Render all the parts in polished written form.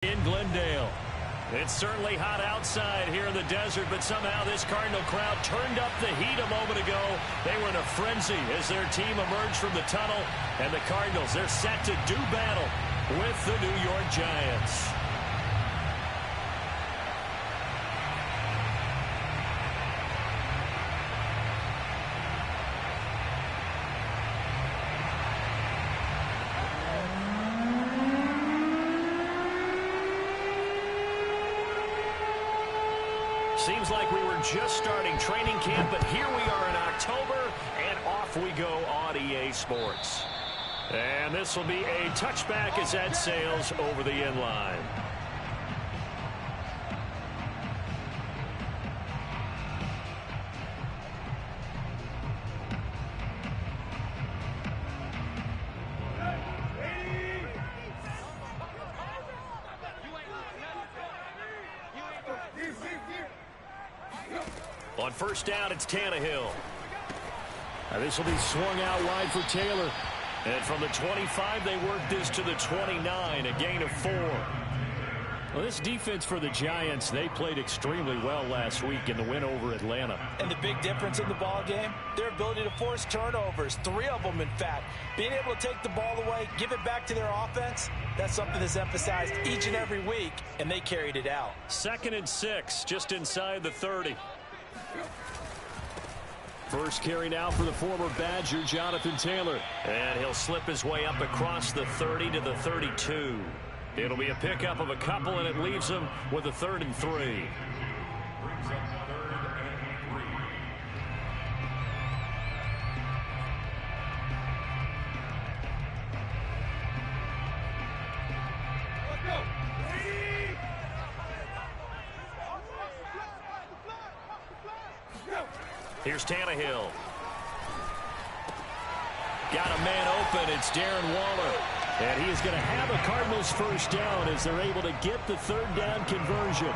In Glendale. It's certainly hot outside here in the desert, but somehow this Cardinal crowd turned up the heat a moment ago. They were in a frenzy as their team emerged from the tunnel, and the Cardinals, they're set to do battle with the New York Giants. Seems like we were just starting training camp, but here we are in October, and off we go on EA Sports. And this will be a touchback as that sails over the end line. On first down, it's Tannehill. This will be swung out wide for Taylor. And from the 25, they work this to the 29, a gain of 4. Well, this defense for the Giants, they played extremely well last week in the win over Atlanta. And the big difference in the ball game, their ability to force turnovers, 3 of them, in fact. Being able to take the ball away, give it back to their offense, that's something that's emphasized each and every week, and they carried it out. 2nd and 6, just inside the 30. First carry now for the former Badger, Jonathan Taylor. And he'll slip his way up across the 30 to the 32. It'll be a pickup of a couple, and it leaves him with a 3rd and 3. Here's Tannehill. Got a man open. It's Darren Waller. And he is going to have a Cardinals first down as they're able to get the 3rd down conversion.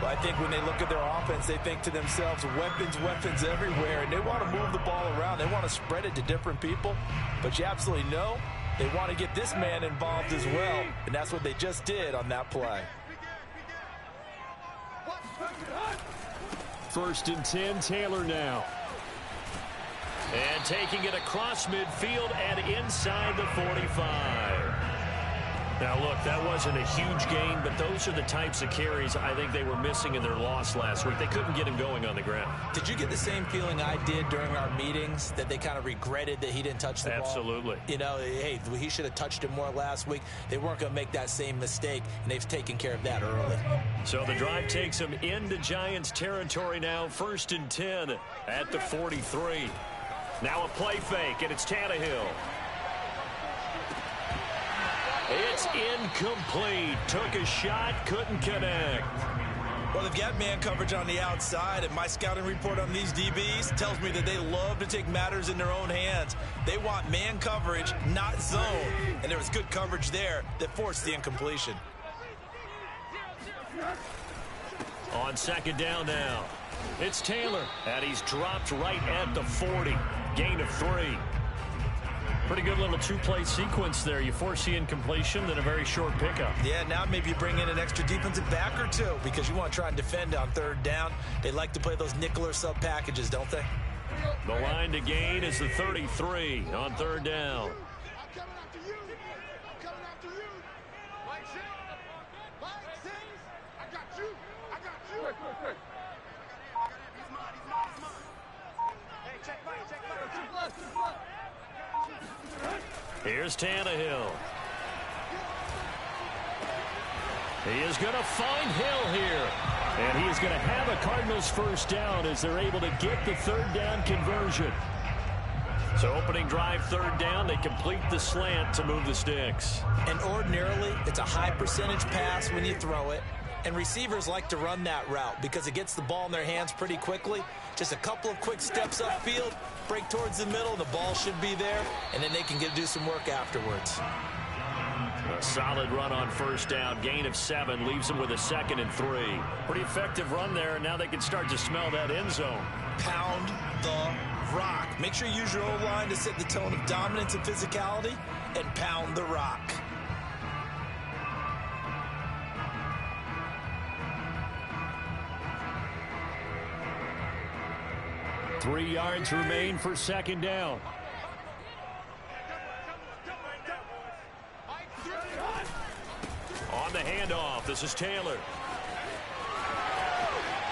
Well, I think when they look at their offense, they think to themselves, weapons everywhere. And they want to move the ball around. They want to spread it to different people. But you absolutely know they want to get this man involved as well. And that's what they just did on that play. 1st and 10, Taylor now. And taking it across midfield and inside the 45. Now, look, that wasn't a huge gain, but those are the types of carries I think they were missing in their loss last week. They couldn't get him going on the ground. Did you get the same feeling I did during our meetings, that they kind of regretted that he didn't touch the ball? Absolutely. You know, hey, he should have touched him more last week. They weren't going to make that same mistake, and they've taken care of that early. So the drive takes him into Giants territory now. 1st and 10 at the 43. Now a play fake, and it's Tannehill. It's incomplete. Took a shot, couldn't connect. Well, they've got man coverage on the outside, and my scouting report on these DBs tells me that they love to take matters in their own hands. They want man coverage, not zone. And there was good coverage there that forced the incompletion. On 2nd down now, it's Taylor, and he's dropped right at the 40. Gain of 3. Pretty good little 2-play sequence there. You force the incompletion, then a very short pickup. Yeah, now maybe you bring in an extra defensive back or two because you want to try and defend on 3rd down. They like to play those nickel or sub packages, don't they? The line to gain is the 33 on 3rd down. Here's Tannehill. He is going to find Hill here. And he is going to have a Cardinals first down as they're able to get the 3rd down conversion. So opening drive 3rd down, they complete the slant to move the sticks. And ordinarily, it's a high percentage pass when you throw it. And receivers like to run that route because it gets the ball in their hands pretty quickly. Just a couple of quick steps upfield, break towards the middle, the ball should be there, and then they can do some work afterwards. A solid run on first down. Gain of 7 leaves them with a 2nd and 3. Pretty effective run there, and now they can start to smell that end zone. Pound the rock. Make sure you use your O-line to set the tone of dominance and physicality, and pound the rock. 3 yards remain for second down. On the handoff, this is Taylor.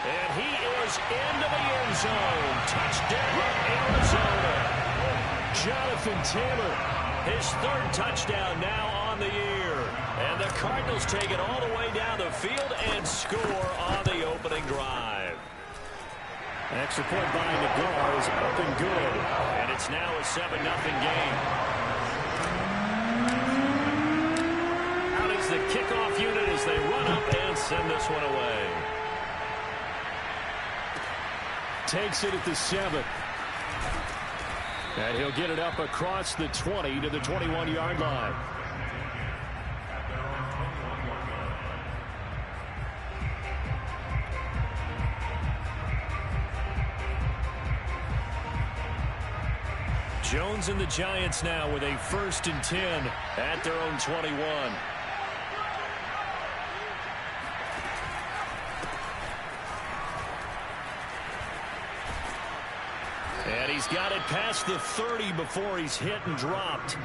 And he is into the end zone. Touchdown, Arizona. Jonathan Taylor, his 3rd touchdown now on the year. And the Cardinals take it all the way down the field and score on the opening drive. Extra point by Nagar is up and good. And it's now a 7-0 game. Out is the kickoff unit as they run up and send this one away. Takes it at the 7. And he'll get it up across the 20 to the 21-yard line. Jones and the Giants now with a 1st and 10 at their own 21. And he's got it past the 30 before he's hit and dropped.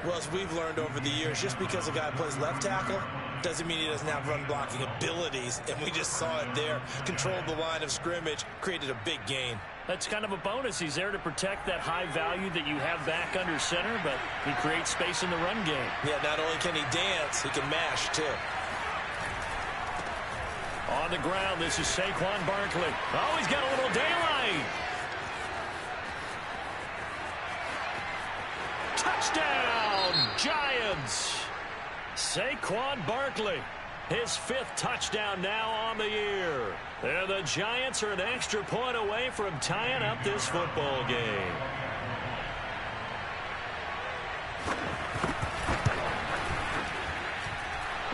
Well, as we've learned over the years, just because a guy plays left tackle doesn't mean he doesn't have run blocking abilities. And we just saw it there. Controlled the line of scrimmage, created a big gain. That's kind of a bonus. He's there to protect that high value that you have back under center, but he creates space in the run game. Yeah, not only can he dance, he can mash, too. On the ground, this is Saquon Barkley. Oh, he's got a little daylight. Touchdown, Giants. Saquon Barkley, his 5th touchdown now on the year. And the Giants are an extra point away from tying up this football game.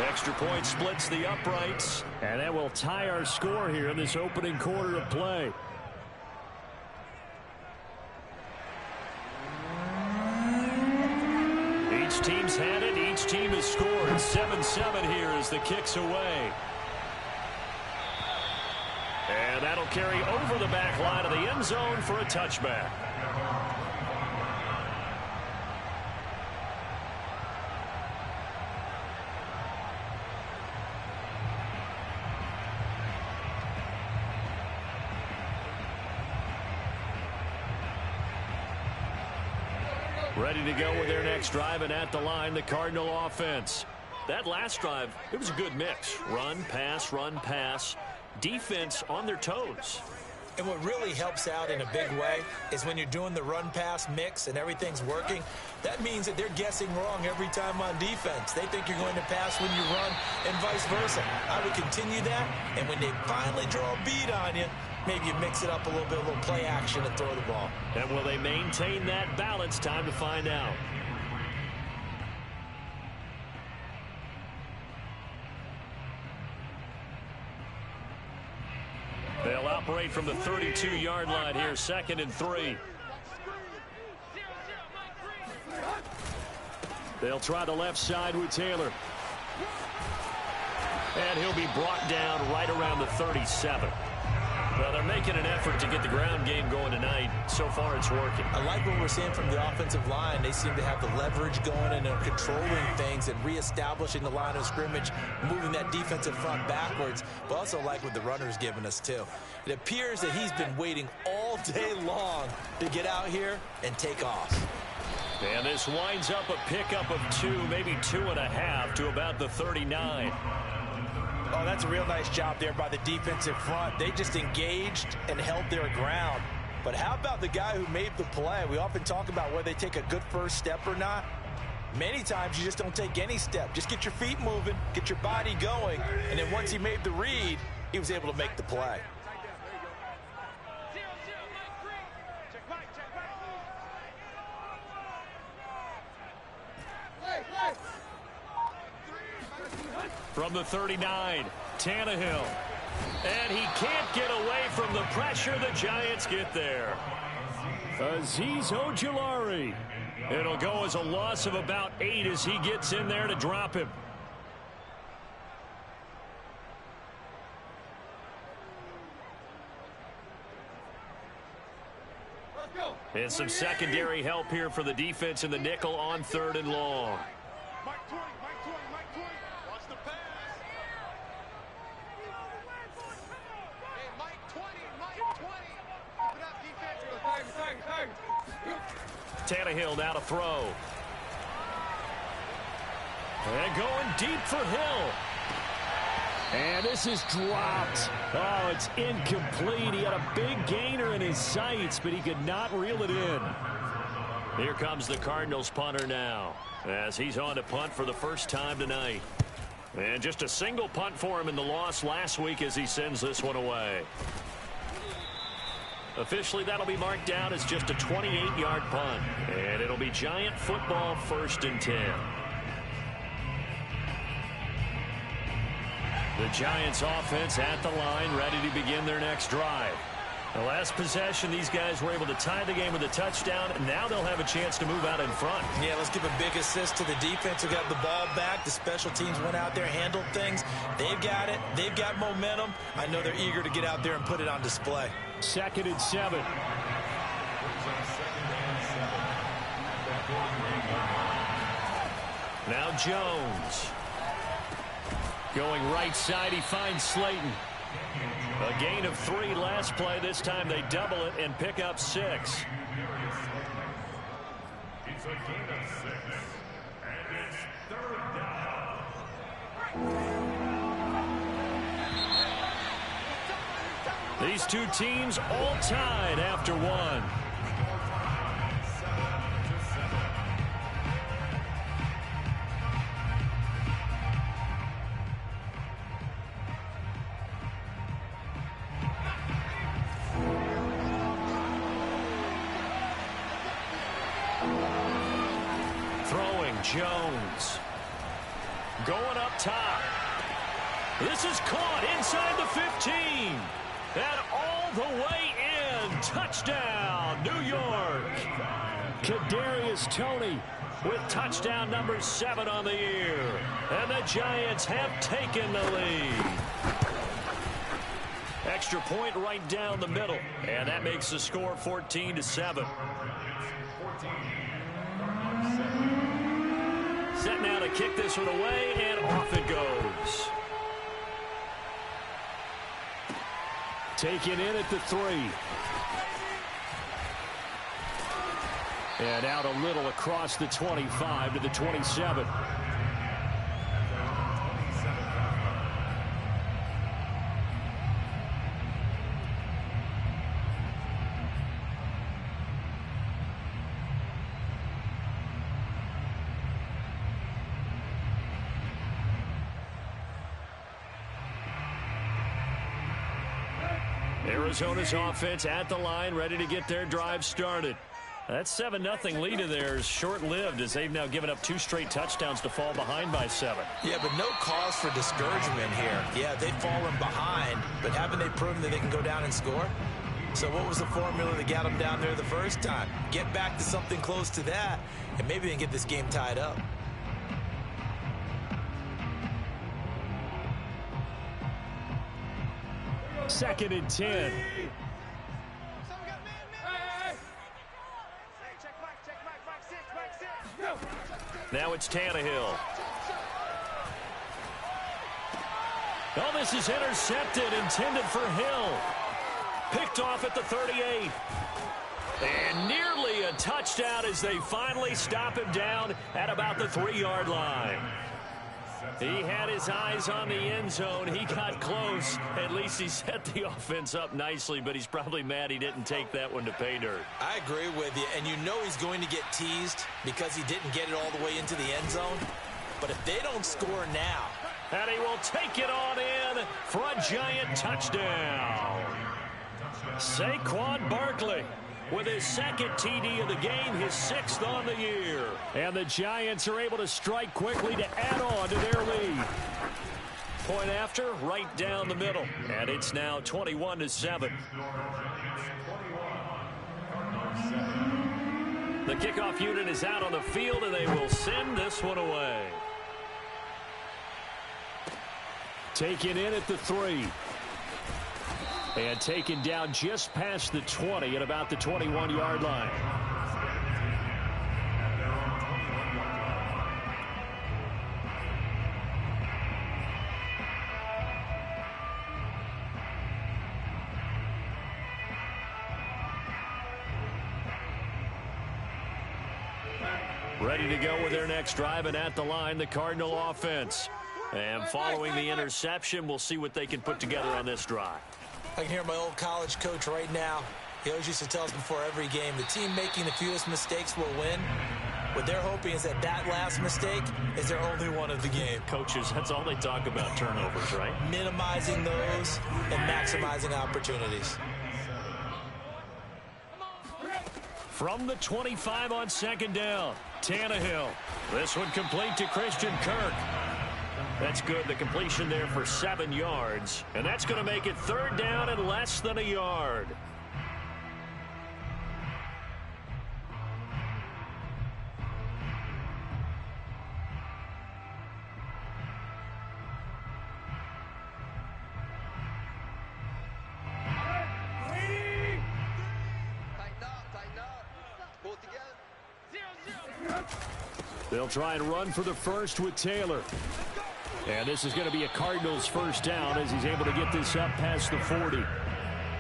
Extra point splits the uprights, and that will tie our score here in this opening quarter of play. Each team's had it. Each team has scored. 7-7 here as the kick's away. And that'll carry over the back line of the end zone for a touchback. Ready to go with their next drive, and at the line, the Cardinal offense. That last drive, it was a good mix. Run, pass, defense on their toes. And what really helps out in a big way is when you're doing the run-pass mix and everything's working, that means that they're guessing wrong every time on defense. They think you're going to pass when you run and vice versa. I would continue that, and when they finally draw a bead on you, maybe you mix it up a little bit, a little play action and throw the ball. And will they maintain that balance? Time to find out. They'll operate from the 32-yard line here, 2nd and 3. They'll try the left side with Taylor. And he'll be brought down right around the 37. Well, they're making an effort to get the ground game going tonight. So far, it's working. I like what we're seeing from the offensive line. They seem to have the leverage going and are controlling things and reestablishing the line of scrimmage, moving that defensive front backwards. But also like what the runner's giving us, too. It appears that he's been waiting all day long to get out here and take off. And this winds up a pickup of 2, maybe 2.5 to about the 39. Oh, that's a real nice job there by the defensive front. They just engaged and held their ground. But how about the guy who made the play? We often talk about whether they take a good first step or not. Many times you just don't take any step. Just get your feet moving, get your body going, and then once he made the read, he was able to make the play. From the 39, Tannehill. And he can't get away from the pressure. The Giants get there. Azeez Ojulari. It'll go as a loss of about 8 as he gets in there to drop him. And some secondary help here for the defense in the nickel on 3rd and long. Tannehill now to throw. And going deep for Hill. And this is dropped. Oh, it's incomplete. He had a big gainer in his sights, but he could not reel it in. Here comes the Cardinals punter now, as he's on to punt for the first time tonight. And just a single punt for him in the loss last week as he sends this one away. Officially, that'll be marked down as just a 28-yard punt. And it'll be Giant football, 1st and 10. The Giants offense at the line, ready to begin their next drive. The last possession, these guys were able to tie the game with a touchdown, and now they'll have a chance to move out in front. Yeah, let's give a big assist to the defense who got the ball back. The special teams went out there, handled things. They've got it. They've got momentum. I know they're eager to get out there and put it on display. 2nd and 7. Now Jones. Going right side, he finds Slayton. A gain of 3 last play. This time they double it and pick up 6. It's a gain of 6. And it's 3rd down. These two teams all tied after 1. Jones going up top. This is caught inside the 15 and all the way in. Touchdown, New York. Kadarius Toney with touchdown number 7 on the year, and the Giants have taken the lead. Extra point right down the middle, and that makes the score 14-7. Set now to kick this one away, and off it goes. Taken in at the 3. And out a little across the 25 to the 27. Arizona's offense at the line, ready to get their drive started. That 7-0 lead of theirs short-lived as they've now given up 2 straight touchdowns to fall behind by 7. Yeah, but no cause for discouragement here. Yeah, they've fallen behind, but haven't they proven that they can go down and score? So what was the formula that got them down there the first time? Get back to something close to that, and maybe they can get this game tied up. Second and 10. Now it's Tannehill. Oh, this is intercepted, intended for Hill. Picked off at the 38. And nearly a touchdown as they finally stop him down at about the 3-yard line. He had his eyes on the end zone. He got close. At least he set the offense up nicely, but he's probably mad he didn't take that one to pay dirt. I agree with you, and you know he's going to get teased because he didn't get it all the way into the end zone. But if they don't score now, and he will take it on in for a Giant touchdown. Saquon Barkley with his 2nd TD of the game, his 6th on the year. And the Giants are able to strike quickly to add on to their lead. Point after, right down the middle. And it's now 21-7. The kickoff unit is out on the field, and they will send this one away. Taken in at the 3. And taken down just past the 20 at about the 21-yard line. Ready to go with their next drive, and at the line, the Cardinal offense. And following the interception, we'll see what they can put together on this drive. I can hear my old college coach right now. He always used to tell us before every game, the team making the fewest mistakes will win. What they're hoping is that that last mistake is their only one of the game. Coaches, that's all they talk about, turnovers, right? Minimizing those and maximizing opportunities. From the 25 on second down, Tannehill. This one complete to Christian Kirk. That's good. The completion there for 7 yards. And that's going to make it third down and less than a yard. They'll try and run for the first with Taylor. And this is going to be a Cardinals first down as he's able to get this up past the 40.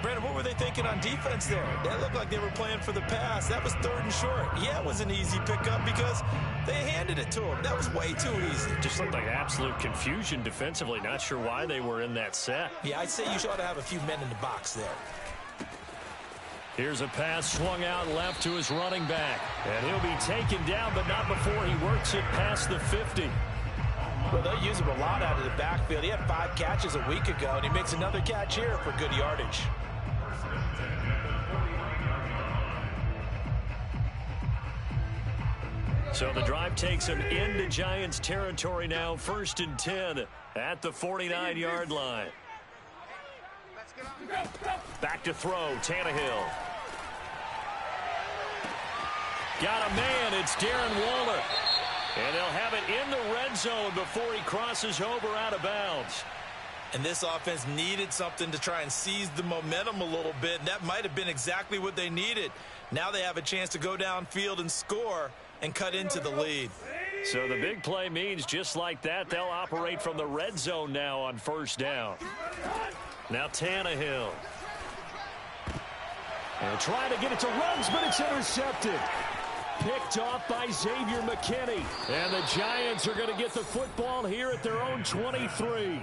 Brandon, what were they thinking on defense there? That looked like they were playing for the pass. That was third and short. Yeah, it was an easy pickup because they handed it to him. That was way too easy. Just looked like absolute confusion defensively. Not sure why they were in that set. Yeah, I'd say you ought to have a few men in the box there. Here's a pass swung out left to his running back. And he'll be taken down, but not before he works it past the 50. Well, they'll use him a lot out of the backfield. He had 5 catches a week ago, and he makes another catch here for good yardage. So the drive takes him into Giants territory now. 1st and 10 at the 49-yard line. Back to throw, Tannehill. Got a man, it's Darren Waller. And they'll have it in the red zone before he crosses over out of bounds. And this offense needed something to try and seize the momentum a little bit, and that might have been exactly what they needed. Now they have a chance to go downfield and score and cut into the lead. So the big play means just like that, they'll operate from the red zone now on first down. Now Tannehill. And trying to get it to Ruggs, but it's intercepted. Picked off by Xavier McKinney. And the Giants are going to get the football here at their own 23.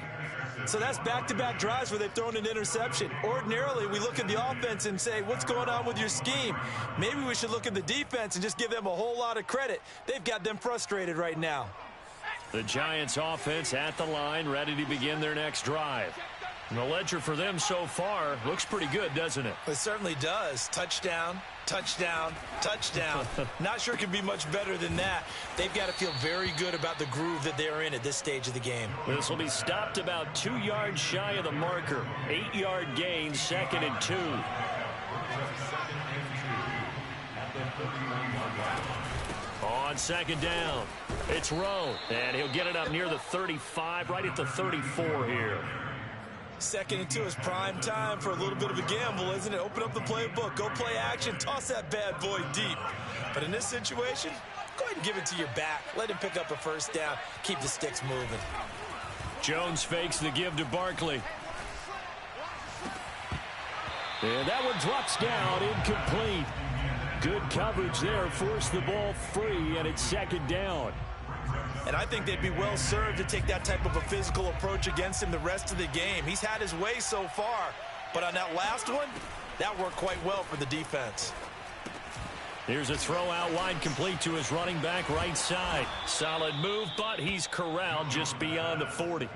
So that's back-to-back drives where they've thrown an interception. Ordinarily, we look at the offense and say, what's going on with your scheme? Maybe we should look at the defense and just give them a whole lot of credit. They've got them frustrated right now. The Giants offense at the line, ready to begin their next drive. And the ledger for them so far looks pretty good, doesn't it? It certainly does. Touchdown, touchdown, touchdown. Not sure it could be much better than that. They've got to feel very good about the groove that they're in at this stage of the game. This will be stopped about 2 yards shy of the marker. 8-yard gain, 2nd and 2. On second down, it's Rowe. And he'll get it up near the 35, right at the 34 here. 2nd and 2 is prime time for a little bit of a gamble, isn't it? Open up the playbook, go play action, toss that bad boy deep. But in this situation, go ahead and give it to your back. Let him pick up a first down. Keep the sticks moving. Jones fakes the give to Barkley. And that one drops down, incomplete. Good coverage there, forced the ball free, and it's 2nd down. And I think they'd be well served to take that type of a physical approach against him the rest of the game. He's had his way so far, but on that last one, that worked quite well for the defense. Here's a throw out wide, complete to his running back right side. Solid move, but he's corralled just beyond the 40.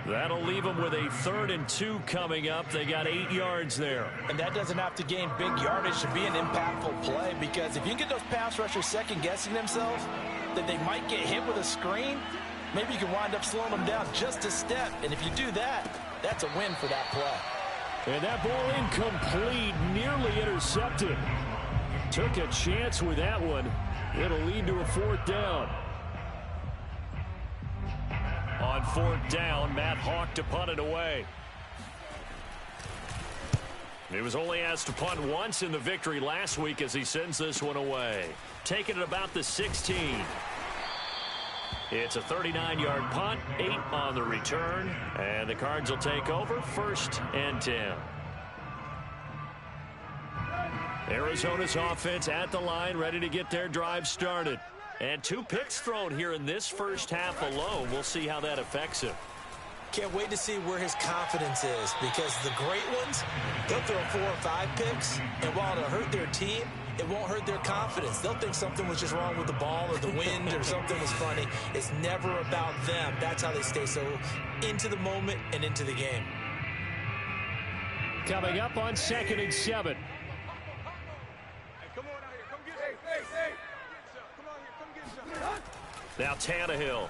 That'll leave them with a 3rd and 2 coming up. They got 8 yards there. And that doesn't have to gain big yardage to be an impactful play, because if you can get those pass rushers second-guessing themselves, that they might get hit with a screen, maybe you can wind up slowing them down just a step. And if you do that, that's a win for that play. And that ball incomplete, nearly intercepted. Took a chance with that one. It'll lead to a 4th down. On 4th down, Matt Hawk to punt it away. He was only asked to punt once in the victory last week as he sends this one away. Taking it about the 16. It's a 39-yard punt, 8 on the return, and the Cards will take over 1st and 10. Arizona's offense at the line, ready to get their drive started. And 2 picks thrown here in this first half alone. We'll see how that affects him. Can't wait to see where his confidence is, because the great ones, they'll throw 4 or 5 picks, and while it'll hurt their team, it won't hurt their confidence. They'll think something was just wrong with the ball or the wind or something was funny. It's never about them. That's how they stay so into the moment and into the game. Coming up on 2nd and 7. Now Tannehill.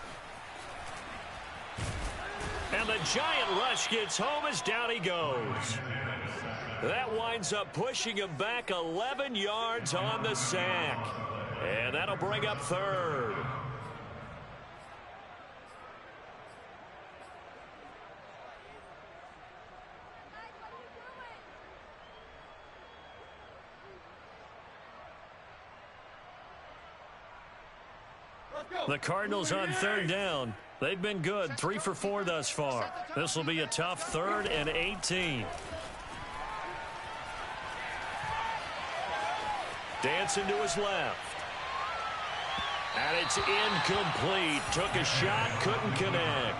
And the giant rush gets home as down he goes. That winds up pushing him back 11 yards on the sack. And that'll bring up 3rd. The Cardinals on 3rd down. They've been good, 3 for 4 thus far. This will be a tough 3rd and 18. Dancing to his left. And it's incomplete. Took a shot, couldn't connect.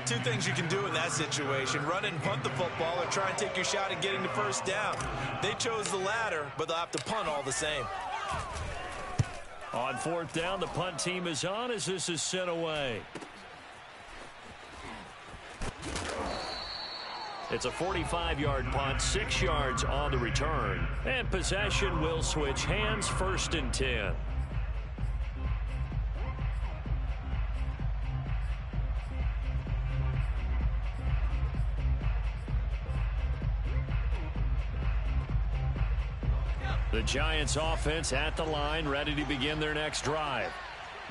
2 things you can do in that situation: run and punt the football, or try and take your shot at getting the 1st down. They chose the latter, but they'll have to punt all the same. On 4th down, the punt team is on as this is sent away. It's a 45-yard punt, 6 yards on the return. And possession will switch hands, 1st and 10. The Giants offense at the line, ready to begin their next drive.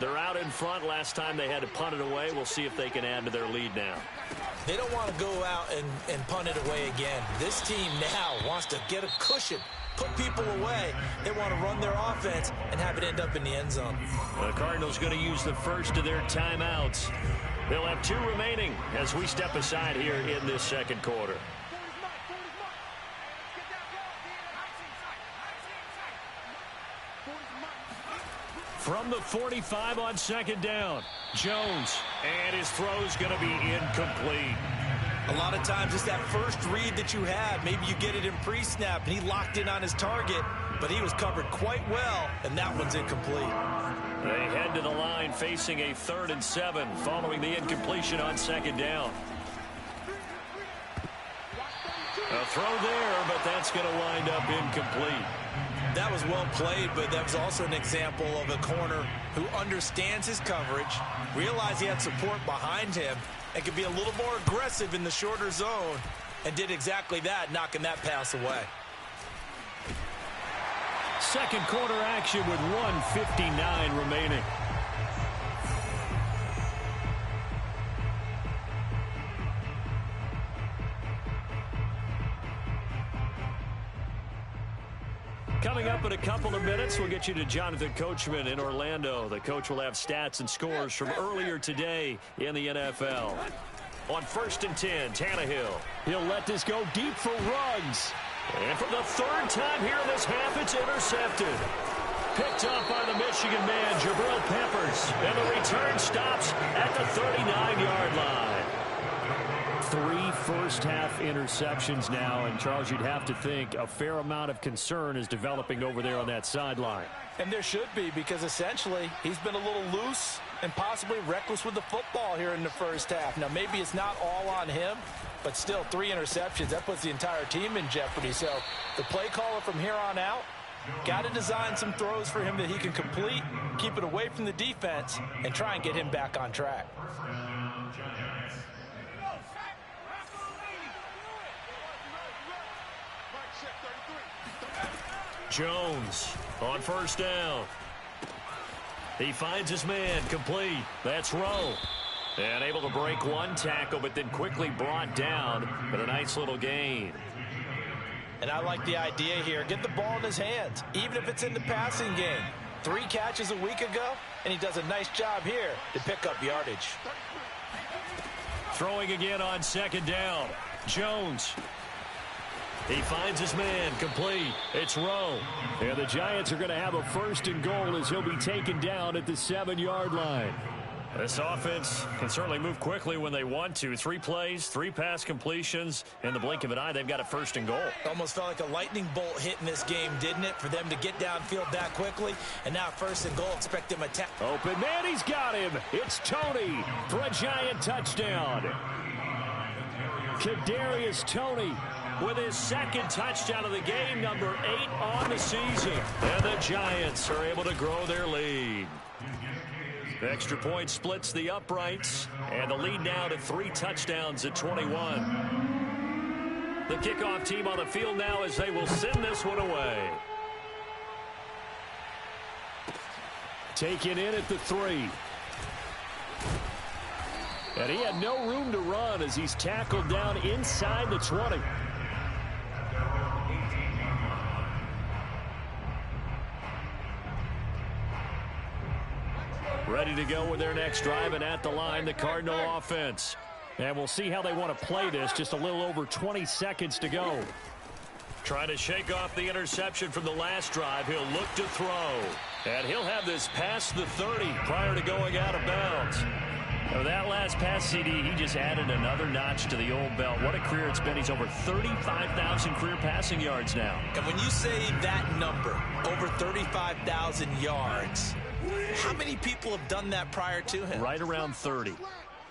They're out in front. Last time they had to punt it away. We'll see if they can add to their lead now. They don't want to go out and punt it away again. This team now wants to get a cushion, put people away. They want to run their offense and have it end up in the end zone. The Cardinals going to use the first of their timeouts. They'll have 2 remaining as we step aside here in this 2nd quarter. From the 45 on 2nd down, Jones, and his throw's going to be incomplete. A lot of times it's that first read that you have. Maybe you get it in pre-snap, and he locked in on his target, but he was covered quite well, and that one's incomplete. They head to the line facing a 3rd and 7 following the incompletion on 2nd down. A throw there, but that's going to wind up incomplete. That was well played, but that was also an example of a corner who understands his coverage, realized he had support behind him, and could be a little more aggressive in the shorter zone, and did exactly that, knocking that pass away. 2nd quarter action with 1:59 remaining. Coming up in a couple of minutes, we'll get you to Jonathan Coachman in Orlando. The coach will have stats and scores from earlier today in the NFL. On 1st and 10, Tannehill. He'll let this go deep for Ruggs. And for the 3rd time here in this half, it's intercepted. Picked up by the Michigan man, Jabril Peppers. And the return stops at the 39-yard line. 3 first-half interceptions now, and Charles, you'd have to think a fair amount of concern is developing over there on that sideline. And there should be, because essentially he's been a little loose and possibly reckless with the football here in the first half. Now, maybe it's not all on him, but still 3 interceptions. That puts the entire team in jeopardy. So the play caller from here on out got to design some throws for him that he can complete, keep it away from the defense, and try and get him back on track. Jones on 1st down. He finds his man, complete. That's Rowe. And able to break 1 tackle, but then quickly brought down. But a nice little gain. And I like the idea here. Get the ball in his hands, even if it's in the passing game. 3 catches a week ago, and he does a nice job here to pick up yardage. Throwing again on second down. Jones. He finds his man, complete. It's Rowe. And the Giants are going to have a 1st and goal as he'll be taken down at the 7-yard line. This offense can certainly move quickly when they want to. 3 plays, 3 pass completions. In the blink of an eye, they've got a 1st and goal. Almost felt like a lightning bolt hit in this game, didn't it? For them to get downfield that quickly. And now 1st and goal, expect them to attack. Open man, he's got him. It's Toney for a Giant touchdown. Kadarius Toney with his 2nd touchdown of the game, number 8 on the season. And the Giants are able to grow their lead. The extra point splits the uprights, and the lead now to 3 touchdowns at 21. The kickoff team on the field now as they will send this one away. Taken in at the 3. And he had no room to run as he's tackled down inside the 20. Ready to go with their next drive, and at the line, the Cardinal offense. And we'll see how they want to play this. Just a little over 20 seconds to go. Trying to shake off the interception from the last drive. He'll look to throw. And he'll have this past the 30 prior to going out of bounds. Now, that last pass, CD, he just added another notch to the old belt. What a career it's been. He's over 35,000 career passing yards now. And when you say that number, over 35,000 yards, how many people have done that prior to him? Right around 30.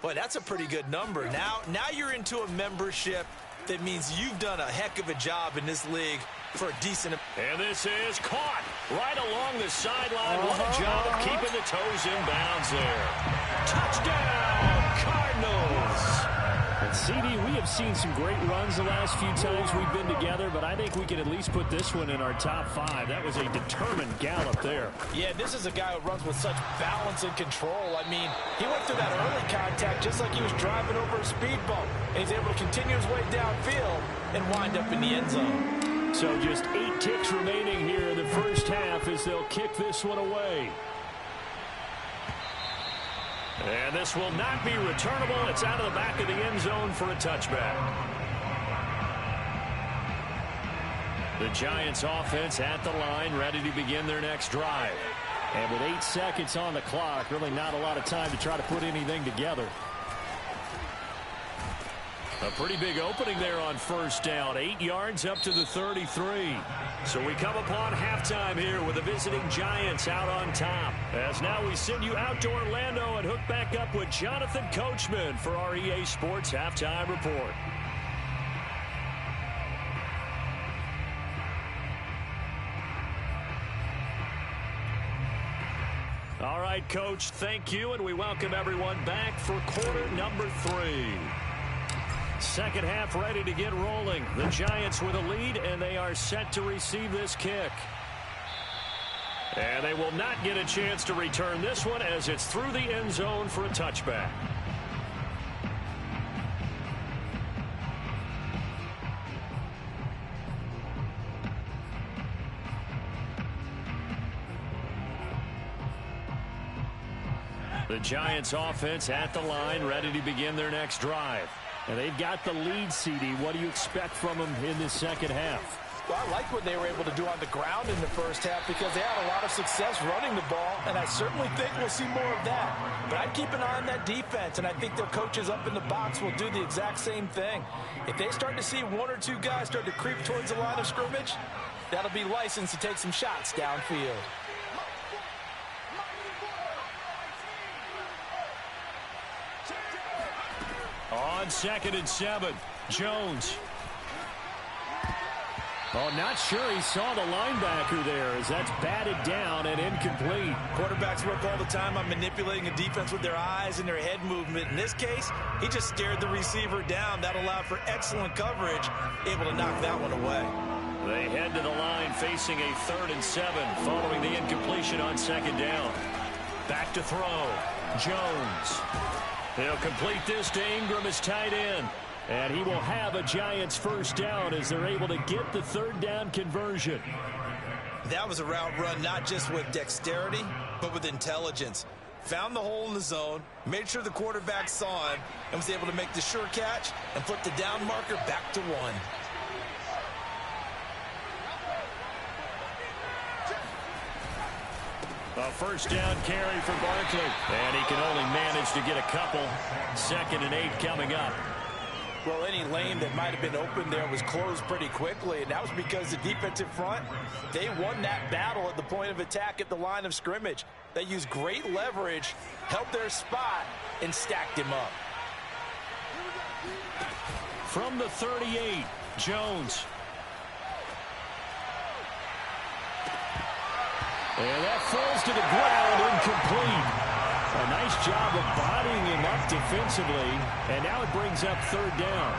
Boy, that's a pretty good number. Now you're into a membership that means you've done a heck of a job in this league for a decent... And this is caught right along the sideline. What a job of keeping the toes in bounds there. Touchdown, Cardinals! And CD, we have seen some great runs the last few times we've been together, but I think we can at least put this one in our top 5. That was a determined gallop there. Yeah, this is a guy who runs with such balance and control. I mean, he went through that early contact just like he was driving over a speed bump. And he's able to continue his way downfield and wind up in the end zone. So just 8 ticks remaining here in the first half as they'll kick this one away. And this will not be returnable. It's out of the back of the end zone for a touchback. The Giants offense at the line, ready to begin their next drive. And with 8 seconds on the clock, really not a lot of time to try to put anything together. A pretty big opening there on first down. 8 yards up to the 33. So we come upon halftime here with the visiting Giants out on top. As now we send you out to Orlando and hook back up with Jonathan Coachman for our EA Sports Halftime Report. All right, Coach, thank you, and we welcome everyone back for quarter number 3. Second half ready to get rolling. The Giants with a lead, and they are set to receive this kick. And they will not get a chance to return this one as it's through the end zone for a touchback. The Giants offense at the line, ready to begin their next drive. And they've got the lead, CD. What do you expect from them in the second half? Well, I like what they were able to do on the ground in the first half because they had a lot of success running the ball, and I certainly think we'll see more of that. But I'd keep an eye on that defense, and I think their coaches up in the box will do the exact same thing. If they start to see 1 or 2 guys start to creep towards the line of scrimmage, that'll be licensed to take some shots downfield. On 2nd and 7, Jones. Oh, not sure he saw the linebacker there as that's batted down and incomplete. Quarterbacks work all the time on manipulating a defense with their eyes and their head movement. In this case, he just stared the receiver down. That allowed for excellent coverage, able to knock that one away. They head to the line facing a 3rd and 7 following the incompletion on 2nd down. Back to throw. Jones. He'll complete this to Ingram as tight end. And he will have a Giants first down as they're able to get the third down conversion. That was a route run not just with dexterity, but with intelligence. Found the hole in the zone, made sure the quarterback saw him, and was able to make the sure catch and flip the down marker back to 1. A first down carry for Barkley. And he can only manage to get a couple. 2nd and 8 coming up. Well, any lane that might have been open there was closed pretty quickly, and that was because the defensive front, they won that battle at the point of attack at the line of scrimmage. They used great leverage, held their spot, and stacked him up. From the 38, Jones. And that falls to the ground, incomplete. A nice job of bodying him up defensively, and now it brings up 3rd down.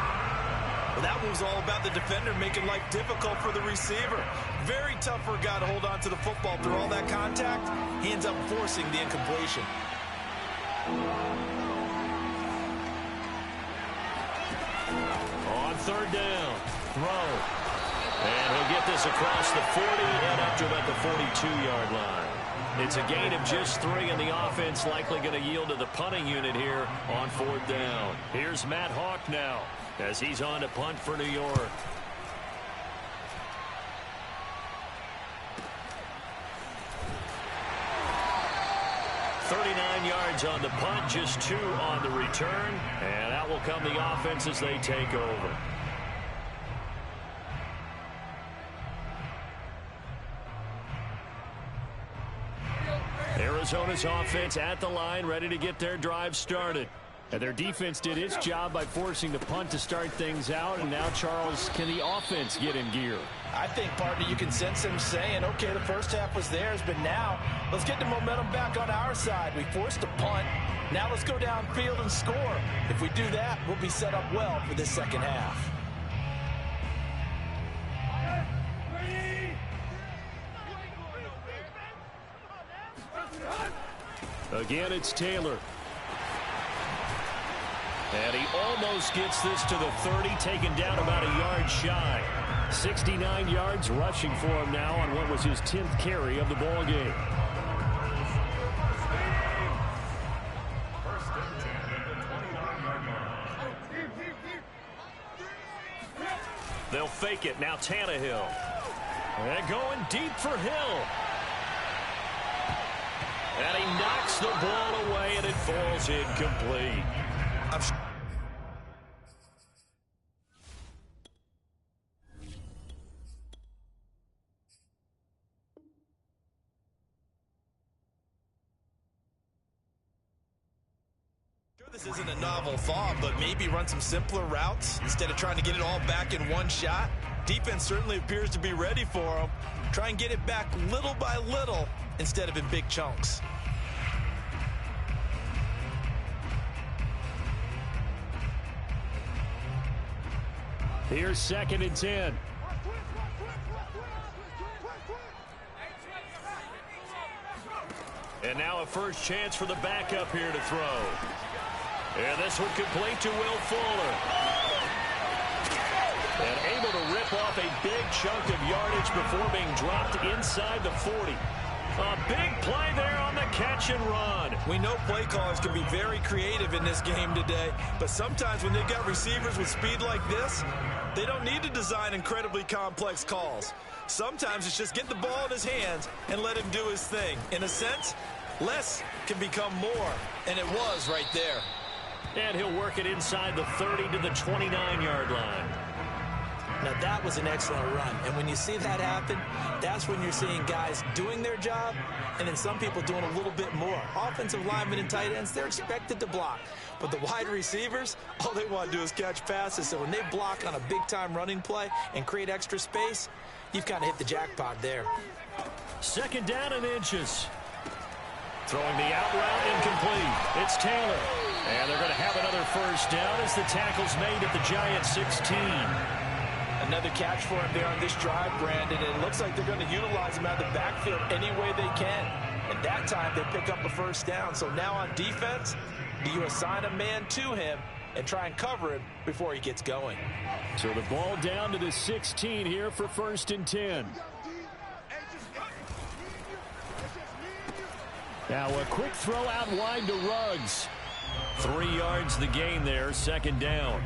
Well, that was all about the defender making life difficult for the receiver. Very tough for a guy to hold on to the football through all that contact. He ends up forcing the incompletion. On 3rd down, throw. And he'll get this across the 40 and up to about the 42-yard line. It's a gain of just 3, and the offense likely going to yield to the punting unit here on 4th down. Here's Matt Hawk now as he's on to punt for New York. .39 yards on the punt, just 2 on the return, and out will come the offense as they take over. Arizona's offense at the line, ready to get their drive started. And their defense did its job by forcing the punt to start things out. And now, Charles, can the offense get in gear? I think, partner, you can sense him saying, okay, the first half was theirs, but now let's get the momentum back on our side. We forced a punt. Now let's go downfield and score. If we do that, we'll be set up well for this second half. Again, it's Taylor. And he almost gets this to the 30, taken down about a yard shy. 69 yards rushing for him now on what was his 10th carry of the ball game. They'll fake it. Now Tannehill. And going deep for Hill. And he knocks the ball away, and it falls incomplete. This isn't a novel thought, but maybe run some simpler routes instead of trying to get it all back in one shot. Defense certainly appears to be ready for him. Try and get it back little by little instead of in big chunks. Here's 2nd and 10. And now a first chance for the backup here to throw. And this one complete to Will Fuller. And able to rip off a big chunk of yardage before being dropped inside the 40. A big play there on the catch and run. We know play callers can be very creative in this game today, but sometimes when they've got receivers with speed like this, they don't need to design incredibly complex calls. Sometimes it's just get the ball in his hands and let him do his thing. In a sense, less can become more, and it was right there. And he'll work it inside the 30 to the 29-yard line. Now, that was an excellent run. And when you see that happen, that's when you're seeing guys doing their job and then some people doing a little bit more. Offensive linemen and tight ends, they're expected to block. But the wide receivers, all they want to do is catch passes. So when they block on a big-time running play and create extra space, you've kind of hit the jackpot there. 2nd down and inches. Throwing the out route incomplete. It's Taylor. And they're going to have another first down as the tackle's made at the Giants 16. Another catch for him there on this drive, Brandon. And it looks like they're going to utilize him out of the backfield any way they can. And that time they pick up a first down. So now on defense, do you assign a man to him and try and cover him before he gets going. So the ball down to the 16 here for 1st and 10. Now a quick throw out wide to Ruggs. 3 yards the gain there, 2nd down.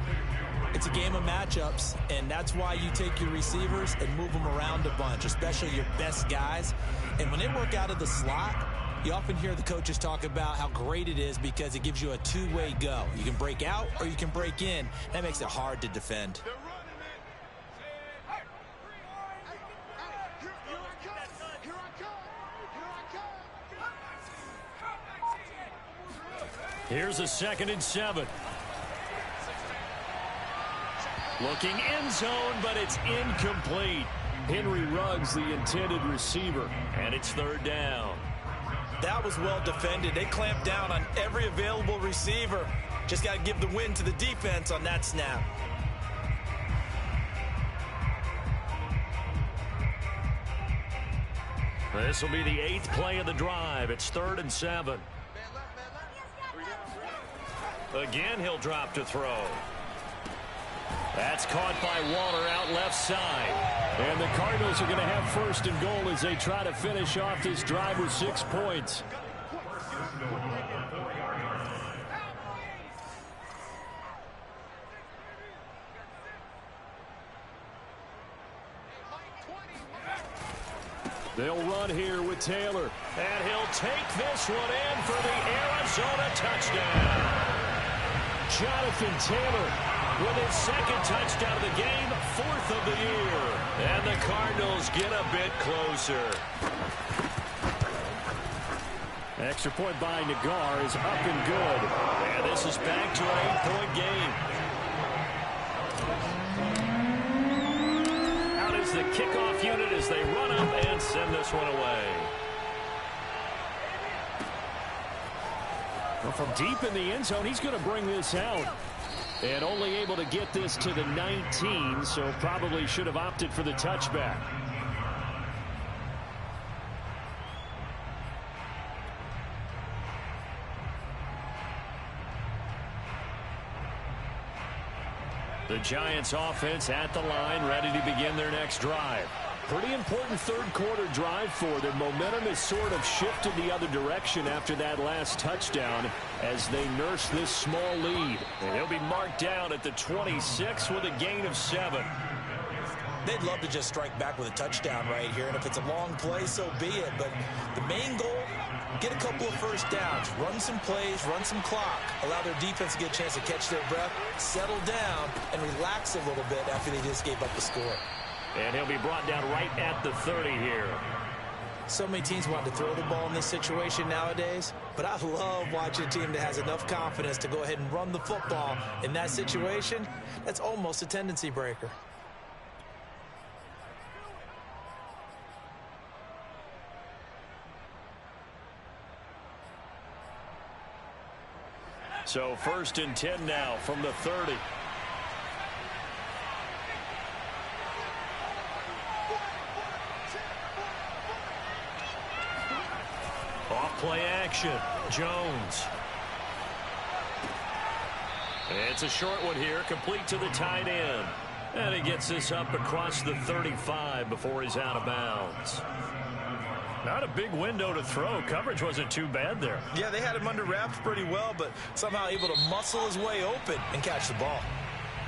It's a game of matchups, and that's why you take your receivers and move them around a bunch, especially your best guys. And when they work out of the slot, you often hear the coaches talk about how great it is because it gives you a two-way go. You can break out or you can break in. That makes it hard to defend. Here's a 2nd and 7. Looking end zone, but it's incomplete. Henry Ruggs, the intended receiver, and it's 3rd down. That was well defended. They clamped down on every available receiver. Just got to give the win to the defense on that snap. This will be the 8th play of the drive. It's 3rd and 7. Again, he'll drop to throw. That's caught by Waller out left side. And the Cardinals are going to have 1st and goal as they try to finish off this drive with 6 points. They'll run here with Taylor. And he'll take this one in for the Arizona touchdown. Jonathan Taylor with his 2nd touchdown of the game, 4th of the year. And the Cardinals get a bit closer. Extra point by Nagar is up and good. And this is back to an 8-point game. Out is the kickoff unit as they run up and send this one away. Well, from deep in the end zone, he's going to bring this out. And only able to get this to the 19, so probably should have opted for the touchback. The Giants offense at the line, ready to begin their next drive. Pretty important 3rd quarter drive for them. Momentum has sort of shifted the other direction after that last touchdown as they nurse this small lead. And he'll be marked down at the 26 with a gain of 7. They'd love to just strike back with a touchdown right here, and if it's a long play, so be it. But the main goal, get a couple of 1st downs, run some plays, run some clock, allow their defense to get a chance to catch their breath, settle down, and relax a little bit after they just gave up the score. And he'll be brought down right at the 30 here. So many teams want to throw the ball in this situation nowadays, but I love watching a team that has enough confidence to go ahead and run the football in that situation. That's almost a tendency breaker. So 1st and 10 now from the 30. Off-play action. Jones. It's a short one here, complete to the tight end. And he gets this up across the 35 before he's out of bounds. Not a big window to throw. Coverage wasn't too bad there. Yeah, they had him under wraps pretty well, but somehow able to muscle his way open and catch the ball.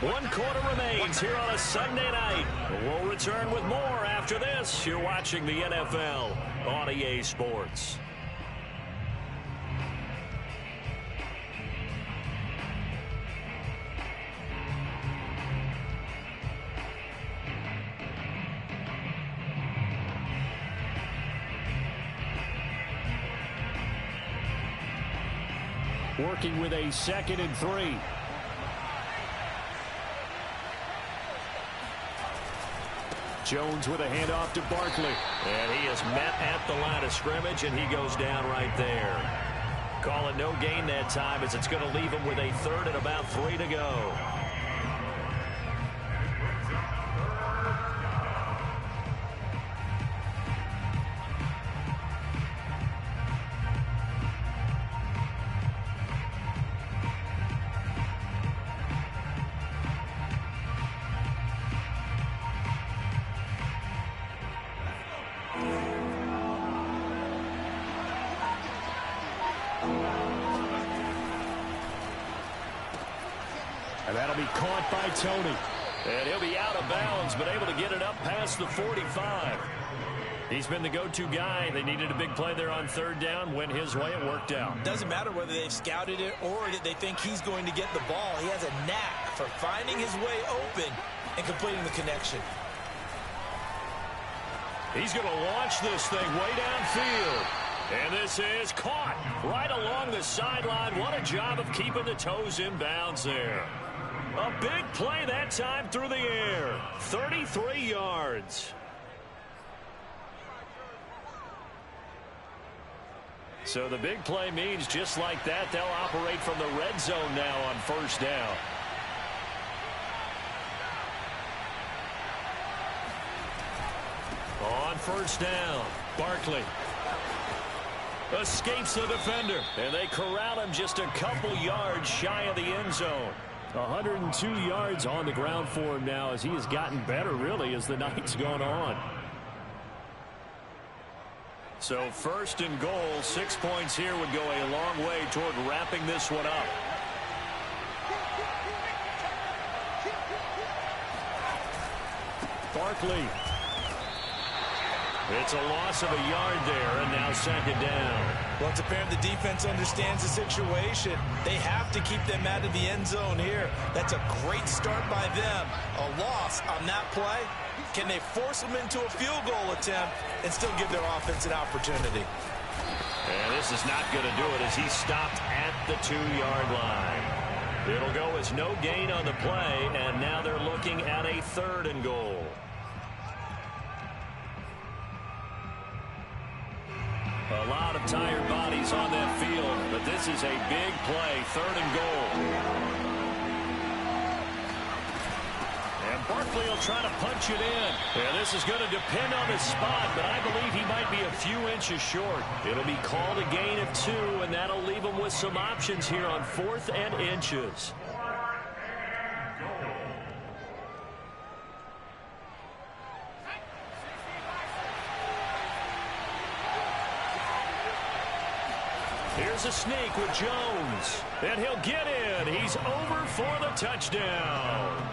1 quarter remains here on a Sunday night. We'll return with more after this. You're watching the NFL on EA Sports. Working with a 2nd and 3. Jones with a handoff to Barkley. And he is met at the line of scrimmage, and he goes down right there. Call it no gain that time as it's going to leave him with a 3rd and about 3 to go. That'll be caught by Tony. And he'll be out of bounds, but able to get it up past the 45. He's been the go-to guy. They needed a big play there on third down. Went his way. It worked out. Doesn't matter whether they've scouted it or they think he's going to get the ball. He has a knack for finding his way open and completing the connection. He's going to launch this thing way downfield. And this is caught right along the sideline. What a job of keeping the toes in bounds there. A big play that time through the air. 33 yards. So the big play means just like that, they'll operate from the red zone now on first down. On first down, Barkley escapes the defender, and they corral him just a couple yards shy of the end zone. 102 yards on the ground for him now as he has gotten better, really, as the night's gone on. So first and goal, 6 points here would go a long way toward wrapping this one up. Barkley. It's a loss of a yard there, and now second down. Well, it's apparent the defense understands the situation. They have to keep them out of the end zone here. That's a great start by them. A loss on that play. Can they force them into a field goal attempt and still give their offense an opportunity? And this is not going to do it as he stopped at the 2-yard line. It'll go as no gain on the play, and now they're looking at a third and goal. A lot of tired bodies on that field, but this is a big play, third and goal. And Barkley will try to punch it in. And this is going to depend on the spot, but I believe he might be a few inches short. It'll be called a gain of 2, and that'll leave him with some options here on 4th and inches. Here's a sneak with Jones, and he'll get in. He's over for the touchdown.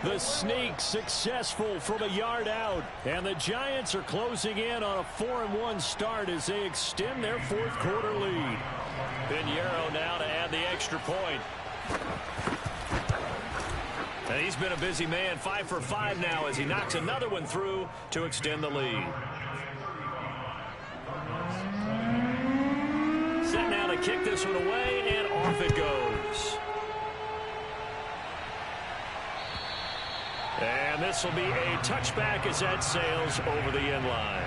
The sneak successful from a yard out, and the Giants are closing in on a 4-1 start as they extend their fourth quarter lead. Pinheiro now to add the extra point. And he's been a busy man, 5 for 5 now as he knocks another one through to extend the lead. Set now to kick this one away, and off it goes. And this will be a touchback as that sails over the end line.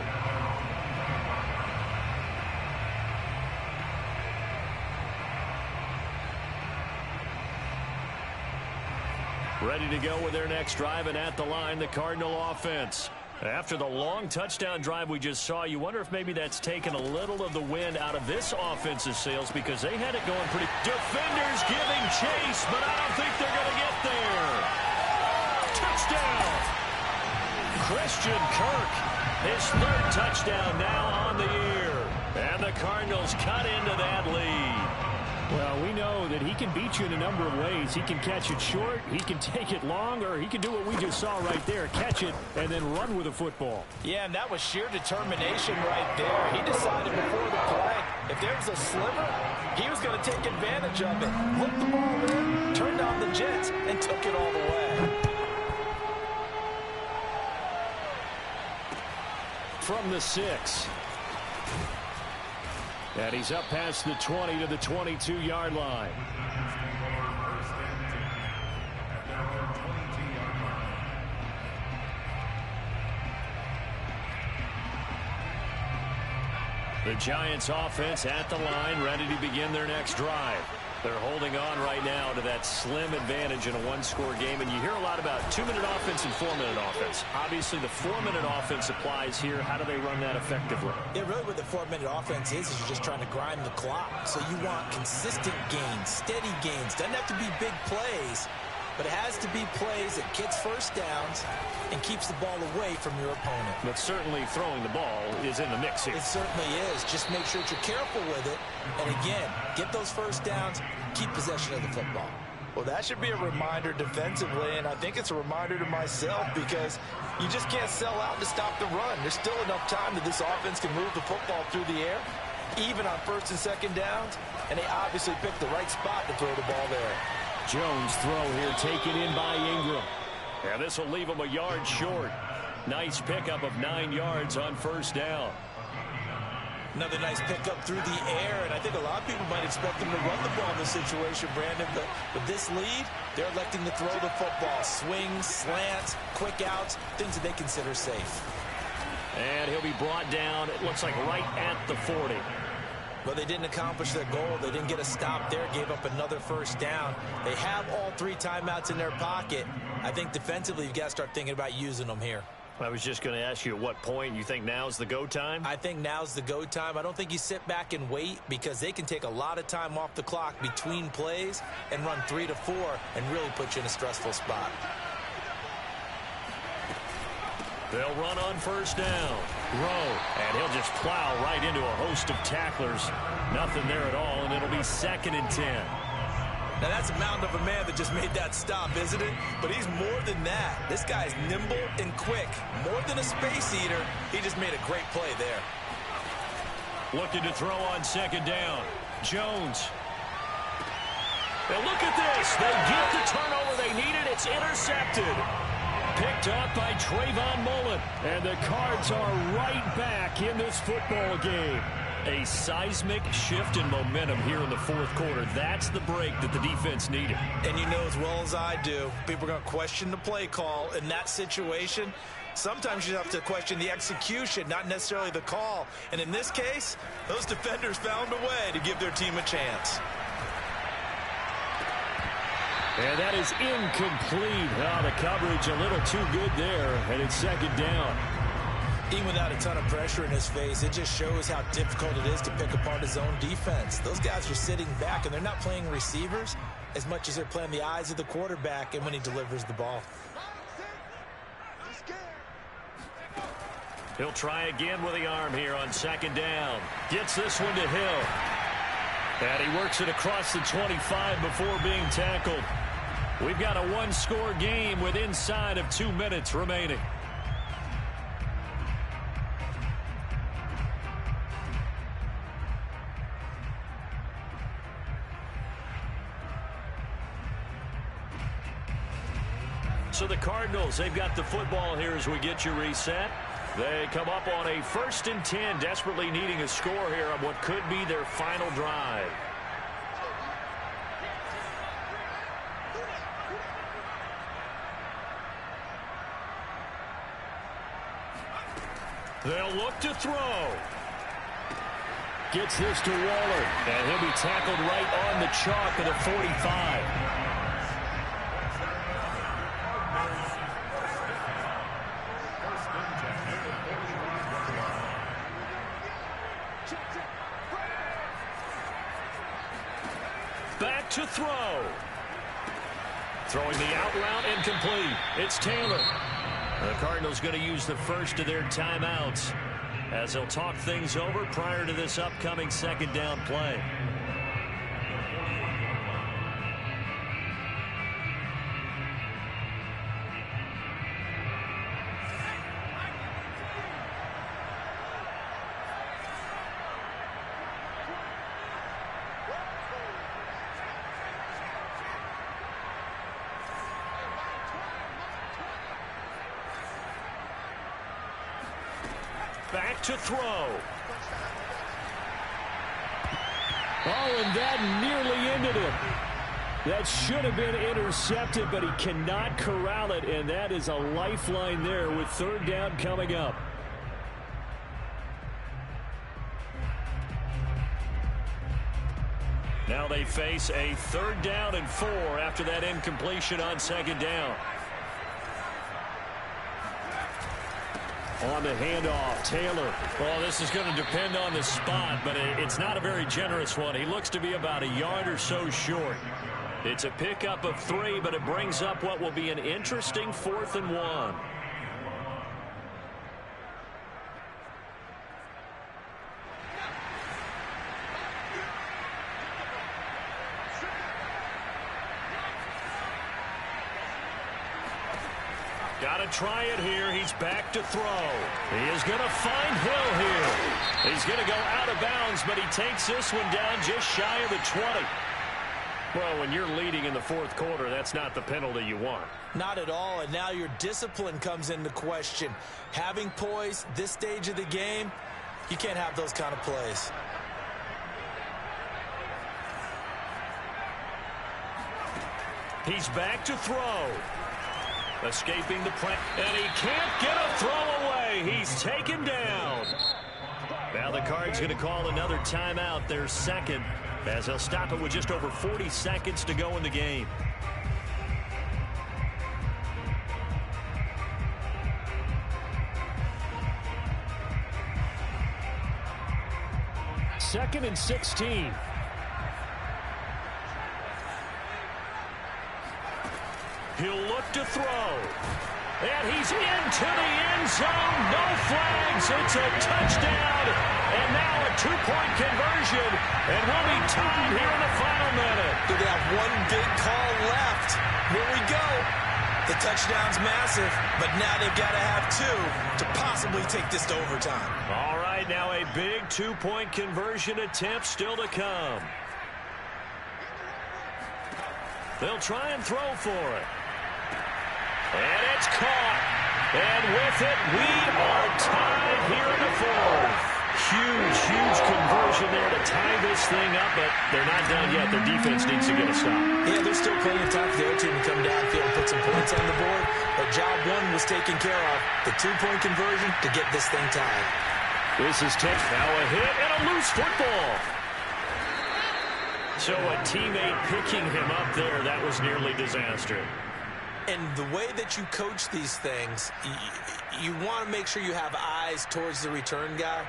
Ready to go with their next drive, and at the line, the Cardinal offense. After the long touchdown drive we just saw, you wonder if maybe that's taken a little of the wind out of this offense's sails because they had it going pretty. Defenders giving chase, but I don't think they're going to get there. Touchdown! Christian Kirk, his third touchdown now on the year. And the Cardinals cut into that lead. Well, we know that he can beat you in a number of ways. He can catch it short, he can take it long, or he can do what we just saw right there, catch it and then run with the football. Yeah, and that was sheer determination right there. He decided before the play, if there was a sliver, he was going to take advantage of it. Looked the ball in, turned on the Jets, and took it all the way. From the 6. And he's up past the 20 to the 22-yard line. The Giants offense at the line, ready to begin their next drive. They're holding on right now to that slim advantage in a one-score game, and you hear a lot about 2-minute offense and 4-minute offense. Obviously, the 4-minute offense applies here. How do they run that effectively? Yeah, really what the 4-minute offense is you're just trying to grind the clock. So you want consistent gains, steady gains. Doesn't have to be big plays, but it has to be plays that gets first downs and keeps the ball away from your opponent. But certainly throwing the ball is in the mix here. It certainly is. Just make sure that you're careful with it. And again, get those first downs, keep possession of the football. Well, that should be a reminder defensively, and I think it's a reminder to myself because you just can't sell out to stop the run. There's still enough time that this offense can move the football through the air, even on first and second downs, and they obviously picked the right spot to throw the ball there. Jones throw here taken in by Ingram. And this will leave him a yard short. Nice pickup of 9 yards on first down. Another nice pickup through the air, and I think a lot of people might expect them to run the ball in this situation, Brandon, but with this lead, they're electing to throw the football. Swings, slants, quick outs, things that they consider safe. And he'll be brought down, it looks like right at the 40. But they didn't accomplish their goal. They didn't get a stop there, gave up another first down. They have all 3 timeouts in their pocket. I think defensively you've got to start thinking about using them here. I was just going to ask you at what point you think now's the go time? I think now's the go time. I don't think you sit back and wait because they can take a lot of time off the clock between plays and run 3 to 4 and really put you in a stressful spot. They'll run on first down. Rowe, and he'll just plow right into a host of tacklers. Nothing there at all, and it'll be 2nd and 10. Now, that's a mountain of a man that just made that stop, isn't it? But he's more than that. This guy's nimble and quick. More than a space eater, he just made a great play there. Looking to throw on 2nd down. Jones. Now look at this. They get the turnover they needed. It's intercepted. Picked up by Trayvon Mullen. And the Cards are right back in this football game. A seismic shift in momentum here in the 4th quarter. That's the break that the defense needed. And you know as well as I do, people are going to question the play call in that situation. Sometimes you have to question the execution, not necessarily the call. And in this case, those defenders found a way to give their team a chance. And that is incomplete. Oh, the coverage a little too good there, and it's 2nd down. Even without a ton of pressure in his face, it just shows how difficult it is to pick apart his own defense. Those guys are sitting back, and they're not playing receivers as much as they're playing the eyes of the quarterback and when he delivers the ball. He'll try again with the arm here on 2nd down. Gets this one to Hill. And he works it across the 25 before being tackled. We've got a 1-score game with inside of 2 minutes remaining. So the Cardinals, they've got the football here as we get you reset. They come up on a 1st and 10, desperately needing a score here on what could be their final drive. They'll look to throw. Gets this to Waller, and he'll be tackled right on the chalk of the 45. Back to throw. Throwing the out route incomplete. It's Taylor. The Cardinals going to use the first of their timeouts as they'll talk things over prior to this upcoming 2nd down play. Back to throw. Oh, and that nearly ended it. That should have been intercepted, but he cannot corral it, and that is a lifeline there with 3rd down coming up. Now they face a 3rd down and 4 after that incompletion on 2nd down. On the handoff, Taylor. Well, this is going to depend on the spot, but it's not a very generous one. He looks to be about a yard or so short. It's a pickup of 3, but it brings up what will be an interesting 4th and 1. Got to try it here. He's back to throw. He is going to find Hill here. He's going to go out of bounds, but he takes this one down just shy of the 20. Well, when you're leading in the fourth quarter, that's not the penalty you want. Not at all, and now your discipline comes into question. Having poise this stage of the game, you can't have those kind of plays. He's back to throw. Escaping the play, and he can't get a throw away. He's taken down. Now the Cards going to call another timeout, their second, as they'll stop it with just over 40 seconds to go in the game. Second and 16. He'll look to throw. And he's into the end zone. No flags. It's a touchdown. And now a two-point conversion. And we'll be tied here in the final minute. They have one big call left. Here we go. The touchdown's massive, but now they've got to have two to possibly take this to overtime. All right, now a big two-point conversion attempt still to come. They'll try and throw for it. And it's caught. And with it, we are tied here in the fourth. Huge conversion there to tie this thing up, but they're not done yet. Their defense needs to get a stop. Yeah, there's still plenty of time for the other team to come downfield and put some points on the board. But job one was taken care of. The two-point conversion to get this thing tied. This is tough. Now a hit and a loose football. So a teammate picking him up there, that was nearly disaster. And the way that you coach these things, you want to make sure you have eyes towards the return guy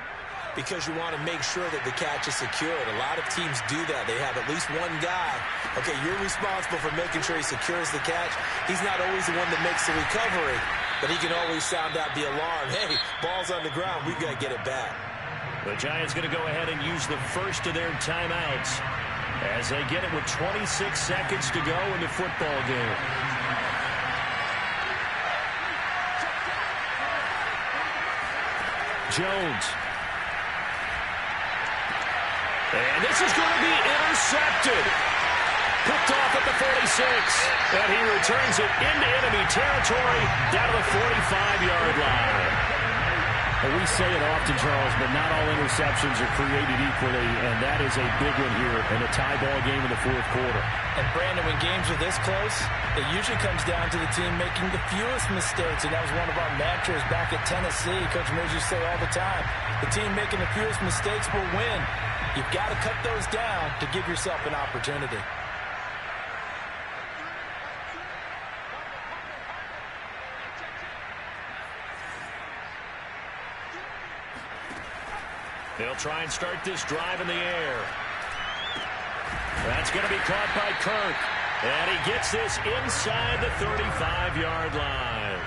because you want to make sure that the catch is secured. A lot of teams do that. They have at least one guy. Okay, you're responsible for making sure he secures the catch. He's not always the one that makes the recovery, but he can always sound out the alarm. Hey, ball's on the ground. We've got to get it back. The Giants going to go ahead and use the first of their timeouts as they get it with 26 seconds to go in the football game. Jones. And this is going to be intercepted. Picked off at the 46. And he returns it into enemy territory down to the 45-yard line. Well, we say it often, Charles, but not all interceptions are created equally, and that is a big one here in a tie ball game in the fourth quarter. And, Brandon, when games are this close, it usually comes down to the team making the fewest mistakes, and that was one of our mantras back at Tennessee. Coach Mills used to say all the time, the team making the fewest mistakes will win. You've got to cut those down to give yourself an opportunity. They'll try and start this drive in the air. That's going to be caught by Kirk. And he gets this inside the 35-yard line.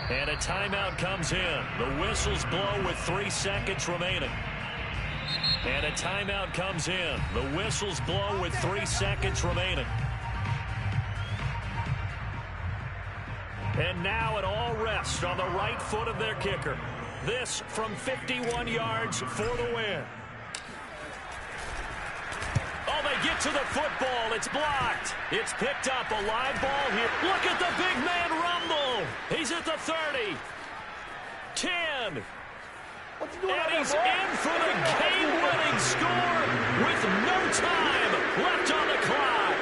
And a timeout comes in. The whistles blow with 3 seconds remaining. And a timeout comes in. The whistles blow with 3 seconds remaining. And now it all rests on the right foot of their kicker. This from 51 yards for the win. Oh, they get to the football. It's blocked. It's picked up. A live ball here. Look at the big man rumble. He's at the 30. 10. And he's in for the game-winning score with no time left on the clock.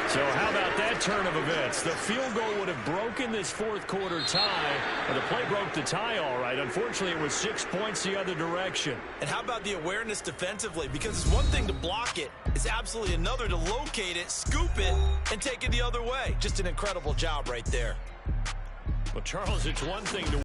So how about that turn of events? The field goal would have broken this fourth quarter tie. The play broke the tie all right. Unfortunately, it was 6 points the other direction. And how about the awareness defensively? Because it's one thing to block it. It's absolutely another to locate it, scoop it, and take it the other way. Just an incredible job right there. Well, Charles, it's one thing to